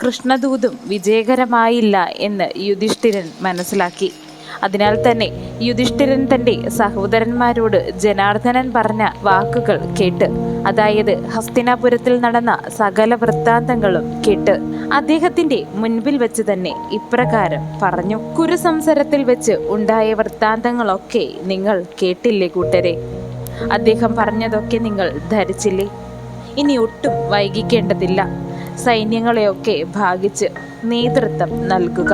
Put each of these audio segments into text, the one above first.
കൃഷ്ണദൂതും വിജയകരമായില്ല എന്ന് യുധിഷ്ഠിരൻ മനസ്സിലാക്കി. അതിനാൽ തന്നെ യുധിഷ്ഠിരൻ തന്റെ സഹോദരന്മാരോട് ജനാർദ്ദനൻ പറഞ്ഞ വാക്കുകൾ കേട്ട്, അതായത് ഹസ്തിനാപുരത്തിൽ നടന്ന സകല വൃത്താന്തങ്ങളും കേട്ട് അദ്ദേഹത്തിന്റെ മുൻപിൽ വെച്ച് തന്നെ ഇപ്രകാരം പറഞ്ഞു: കുരുസംസരത്തിൽ വെച്ച് ഉണ്ടായ വൃത്താന്തങ്ങളൊക്കെ നിങ്ങൾ കേട്ടില്ലേ കൂട്ടരെ? അദ്ദേഹം പറഞ്ഞതൊക്കെ നിങ്ങൾ ധരിച്ചില്ലേ? ഇനി ഒട്ടും വൈകിക്കേണ്ടതില്ല. സൈന്യങ്ങളെയൊക്കെ ഭാഗിച്ച് നേതൃത്വം നൽകുക.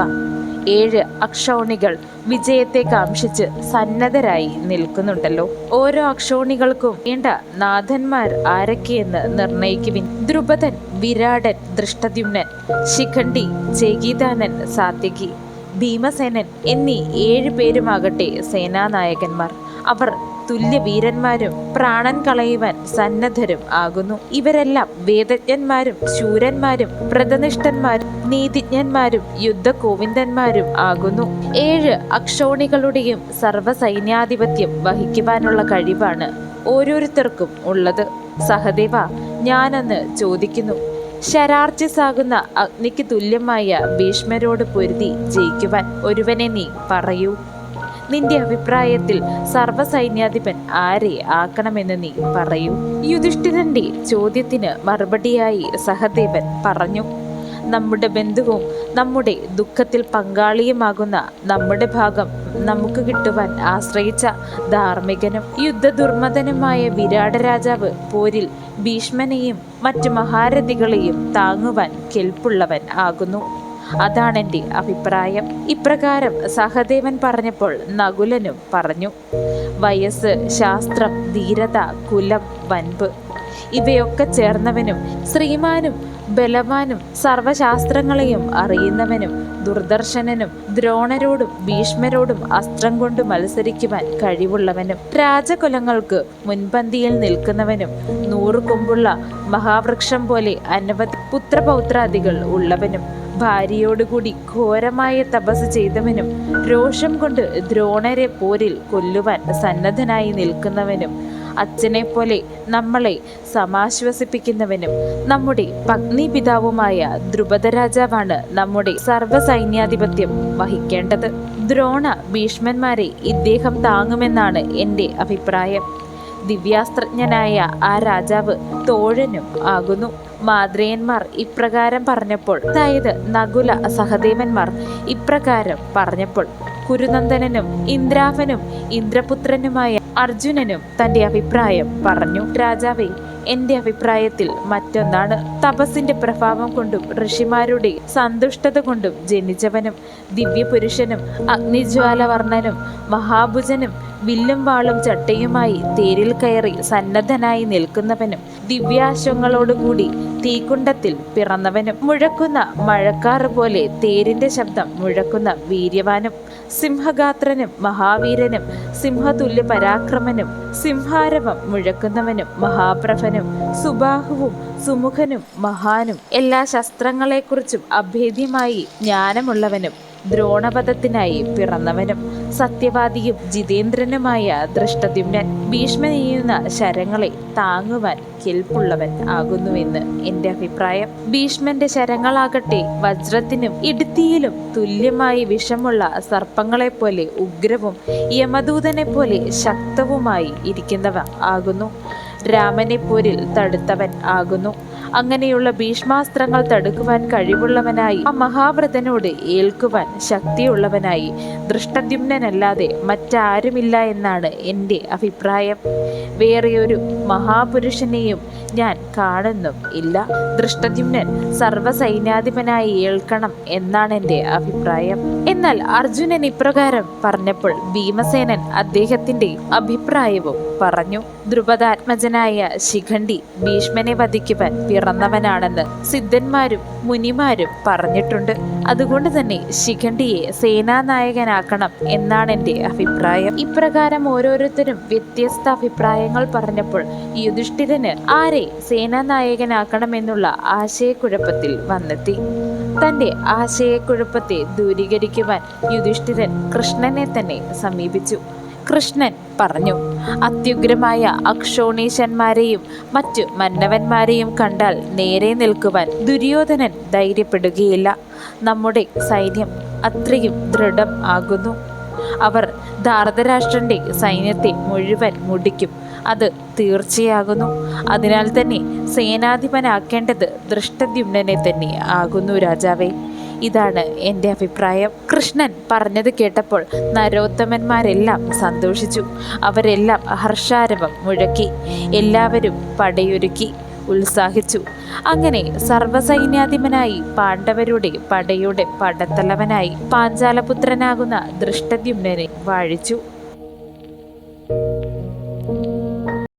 7 അക്ഷൗണികൾ വിജയത്തെ കാംക്ഷിച്ച് സന്നദ്ധരായി നിൽക്കുന്നുണ്ടല്ലോ. ഓരോ അക്ഷൗണികൾക്കും വേണ്ട നാഥന്മാർ ആരൊക്കെയെന്ന് നിർണയിക്കുവിൻ. ദ്രുപദൻ, വിരാടൻ, ദൃഷ്ടദ്യുമ്നൻ, ശിഖണ്ഡി, ചേകീതാനൻ, സാത്യകി, ഭീമസേനൻ എന്നീ 7 പേരുമാകട്ടെ സേനാനായകന്മാർ. അവർ തുല്യവീരന്മാരും പ്രാണൻ കളയുവാൻ സന്നദ്ധരും ആകുന്നു. ഇവരെല്ലാം വേദജ്ഞന്മാരും ശൂരന്മാരും വ്രതനിഷ്ഠന്മാരും നീതിജ്ഞന്മാരും യുദ്ധകോവിന്ദന്മാരും ആകുന്നു. 7 അക്ഷൗണികളുടെയും സർവ്വസൈന്യാധിപത്യം വഹിക്കുവാനുള്ള കഴിവാണ് ഓരോരുത്തർക്കും ഉള്ളത്. സഹദേവ, ഞാനൊന്ന് ചോദിക്കുന്നു. ശരാർച്ചസാകുന്ന അഗ്നിക്ക് തുല്യമായ ഭീഷ്മരോട് പൊരുതി ജയിക്കുവാൻ ഒരുവനെ നീ പറയൂ. നിന്റെ അഭിപ്രായത്തിൽ സർവ്വസൈന്യാധിപൻ ആരെ ആക്കണമെന്ന് നീ പറയൂ. യുധിഷ്ഠിരന്റെ ചോദ്യത്തിന് മറുപടിയായി സഹദേവൻ പറഞ്ഞു: നമ്മുടെ ബന്ധുവും നമ്മുടെ ദുഃഖത്തിൽ പങ്കാളിയുമാകുന്ന നമ്മുടെ ഭാഗം നമുക്ക് കിട്ടുവാൻ ആശ്രയിച്ച ധാർമ്മികനും യുദ്ധദുർമതനുമായ വിരാട രാജാവ് പോരിൽ ഭീഷ്മനെയും മറ്റു മഹാരഥികളെയും താങ്ങുവാൻ കെൽപ്പുള്ളവൻ ആകുന്നു. അതാണെന്റെ അഭിപ്രായം. ഇപ്രകാരം സഹദേവൻ പറഞ്ഞപ്പോൾ നകുലനും പറഞ്ഞു: വയസ്സ്, ശാസ്ത്രം, ധീരത, കുലം, വൻപ് ഇവയൊക്കെ ചേർന്നവനും ശ്രീമാനും ബലവാനും സർവശാസ്ത്രങ്ങളെയും അറിയുന്നവനും ദുർദർശനനും ദ്രോണരോടും ഭീഷ്മരോടും അസ്ത്രം കൊണ്ട് മത്സരിക്കുവാൻ കഴിവുള്ളവനും രാജകുലങ്ങൾക്ക് മുൻപന്തിയിൽ നിൽക്കുന്നവനും 100 കൊമ്പുള്ള മഹാവൃക്ഷം പോലെ അനവധി പുത്രപൗത്രാദികൾ ഉള്ളവനും ഭാര്യയോടുകൂടി ഘോരമായ തപസ് ചെയ്തവനും രോഷം കൊണ്ട് ദ്രോണരെ പോരിൽ കൊല്ലുവാൻ സന്നദ്ധനായി നിൽക്കുന്നവനും അച്ഛനെ പോലെ നമ്മളെ സമാശ്വസിപ്പിക്കുന്നവനും നമ്മുടെ പത്നി പിതാവുമായ ദ്രുപദരാജാവാണ് നമ്മുടെ സർവ്വസൈന്യാധിപത്യം വഹിക്കേണ്ടത്. ദ്രോണ ഭീഷ്മന്മാരെ ഇദ്ദേഹം താങ്ങുമെന്നാണ് എൻ്റെ അഭിപ്രായം. ദിവ്യാസ്ത്രജ്ഞനായ ആ രാജാവ് തോഴനും ആകുന്നു. മാദ്രേയന്മാർ ഇപ്രകാരം പറഞ്ഞപ്പോൾ, അതായത് നകുല സഹദേവന്മാർ ഇപ്രകാരം പറഞ്ഞപ്പോൾ, കുരുനന്ദനനും ഇന്ദ്രാഭനും ഇന്ദ്രപുത്രനുമായ അർജുനനും തന്റെ അഭിപ്രായം പറഞ്ഞു. രാജാവേ, എന്റെ അഭിപ്രായത്തിൽ മറ്റൊന്നാണ്. തപസ്സിന്റെ പ്രഭാവം കൊണ്ടും ഋഷിമാരുടെ സന്തുഷ്ടത കൊണ്ടും ജനിച്ചവനും ദിവ്യപുരുഷനും അഗ്നിജ്വാലവർണ്ണനും മഹാഭുജനും വില്ലും വാളും ചട്ടയുമായി തേരിൽ കയറി സന്നദ്ധനായി നിൽക്കുന്നവനും ദിവ്യാശ്വങ്ങളോടുകൂടി തീക്കുണ്ടത്തിൽ പിറന്നവനും മുഴക്കുന്ന മഴക്കാറ് പോലെ തേരിന്റെ ശബ്ദം മുഴക്കുന്ന വീര്യവാനും സിംഹഗാത്രനും മഹാവീരനും സിംഹതുല്യ പരാക്രമനും സിംഹാരവം മുഴക്കുന്നവനും മഹാപ്രഭനും സുബാഹുവും സുമുഖനും മഹാനും എല്ലാ ശസ്ത്രങ്ങളെക്കുറിച്ചും അഭേദ്യമായി ജ്ഞാനമുള്ളവനും ദ്രോണപദത്തിനായി പിറന്നവനും സത്യവാദിയും ജിതേന്ദ്രനുമായ ദൃഷ്ടദ്യുമ്നൻ ഭീഷ്മനെയ്യുന്ന ശരങ്ങളെ താങ്ങുവാൻ കെൽപ്പുള്ളവൻ ആകുന്നുവെന്ന് എൻ്റെ അഭിപ്രായം. ഭീഷ്മന്റെ ശരങ്ങളാകട്ടെ വജ്രത്തിനും ഇടുത്തിയിലും തുല്യമായി വിഷമുള്ള സർപ്പങ്ങളെപ്പോലെ ഉഗ്രവും യമദൂതനെ പോലെ ശക്തവുമായി ഇരിക്കുന്നവ ആകുന്നു. രാമനെ പോരിൽ തടുത്തവൻ ആകുന്നു. അങ്ങനെയുള്ള ഭീഷ്മാസ്ത്രങ്ങൾ തടുക്കുവാൻ കഴിവുള്ളവനായി ആ മഹാവ്രതനോട് ഏൽക്കുവാൻ ശക്തിയുള്ളവനായി ദൃഷ്ടദ്യുമ്നനല്ലാതെ മറ്റാരുമില്ല എന്നാണ് എൻ്റെ അഭിപ്രായം. വേറെയൊരു മഹാപുരുഷനെയും ഞാൻ കാണുന്നും ഇല്ല. ദൃഷ്ടദ്യുമ്നൻ സർവ്വസൈന്യാധിപനായി ഏൽക്കണം എന്നാണ് എൻ്റെ അഭിപ്രായം. എന്നാൽ അർജുനൻ ഇപ്രകാരം പറഞ്ഞപ്പോൾ ഭീമസേനൻ അദ്ദേഹത്തിന്റെ അഭിപ്രായവും പറഞ്ഞു. ദ്രുപദാത്മജനായ ശിഖണ്ഡി ഭീഷ്മനെ വധിക്കുവാൻ പിറന്നവനാണെന്ന് സിദ്ധന്മാരും മുനിമാരും പറഞ്ഞിട്ടുണ്ട്. അതുകൊണ്ട് തന്നെ ശിഖണ്ഡിയെ സേനാനായകനാക്കണം എന്നാണ് എൻ്റെ അഭിപ്രായം. ഇപ്രകാരം ഓരോരുത്തരും വ്യത്യസ്ത അഭിപ്രായങ്ങൾ പറഞ്ഞപ്പോൾ യുധിഷ്ഠിരന് ആരെ സേനാനായകനാക്കണമെന്നുള്ള ആശയക്കുഴപ്പത്തിൽ വന്നെത്തി. തന്റെ ആശയക്കുഴപ്പത്തെ ദൂരീകരിക്കുവാൻ യുധിഷ്ഠിരൻ കൃഷ്ണനെ തന്നെ സമീപിച്ചു. കൃഷ്ണൻ പറഞ്ഞു. അത്യുഗ്രമായ അക്ഷോണീശന്മാരെയും മറ്റു മന്നവന്മാരെയും കണ്ടാൽ നേരെ നിൽക്കുവാൻ ദുര്യോധനൻ ധൈര്യപ്പെടുകയില്ല. നമ്മുടെ സൈന്യം അത്രയും ദൃഢം ആകുന്നു. അവർ ധാർതരാഷ്ട്രന്റെ സൈന്യത്തെ മുഴുവൻ മുടിക്കും, അത് തീർച്ചയാകുന്നു. അതിനാൽ തന്നെ സേനാധിപനാക്കേണ്ടത് ദൃഷ്ടദ്യുമ്നനെ തന്നെ ആകുന്നു രാജാവേ. ഇതാണ് എൻ്റെ അഭിപ്രായം. കൃഷ്ണൻ പറഞ്ഞത് കേട്ടപ്പോൾ നരോത്തമന്മാരെല്ലാം സന്തോഷിച്ചു. അവരെല്ലാം ഹർഷാരവം മുഴക്കി. എല്ലാവരും പടയൊരുക്കി ഉത്സാഹിച്ചു. അങ്ങനെ സർവ്വസൈന്യാധിപനായി പാണ്ഡവരുടെ പടയുടെ പടത്തലവനായി പാഞ്ചാലപുത്രനാകുന്ന ദൃഷ്ടദ്യുമ്നനെ വാഴിച്ചു.